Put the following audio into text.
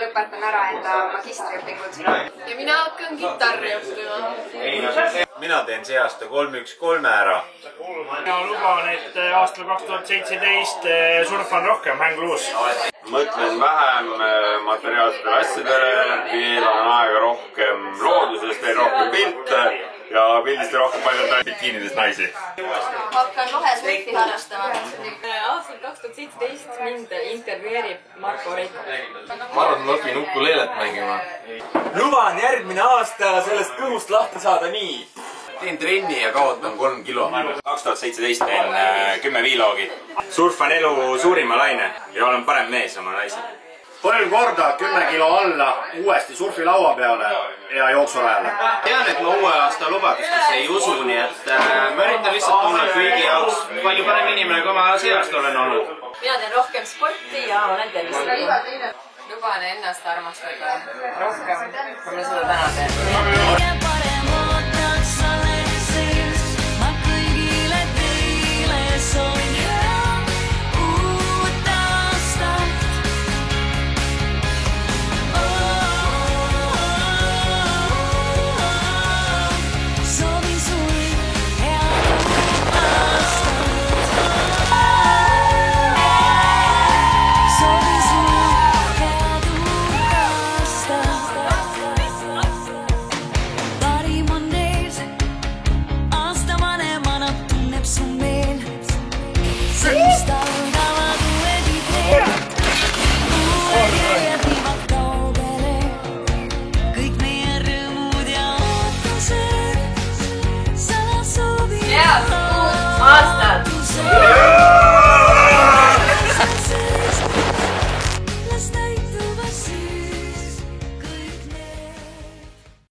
lõpetan ära enda magistriõpingud. Ja mina hakkan kitarri õppima. Mina teen see aasta 313 ära. Ja luban, et aastal 2017 surfan rohkem hänglus. Mõtlen vähem materiaalsetele asjadele, veedan aega rohkem loodusest, teen rohkem pilte ja pildist rohkem palju bikiinides naisi. Hakkan lohesurfi harrastama. Aastal 2017 mind intervjueerib Marko Reiko. Ma arvan, et ma õpin ukuleelet mängima. Luban järgmine aasta sellest kõhust lahti saada nii. Teen trenni ja kaotan 3 kilo. 2017 teen 10 viiloogi. Surfan elu suurima laine ja olen parem mees oma naisel. 3 korda 10 kilo alla, uuesti surfilaua peale ja jooksurajale. Tean, et ma uue aasta lubadustesse ei usu, nii et ma üritan lihtsalt olla kõigi jaoks palju parem inimene, kui ma seast olen olnud. Mina teen rohkem sporti ja olen tervislikum. Luban ennast armastada rohkem, kui ma seda täna teen.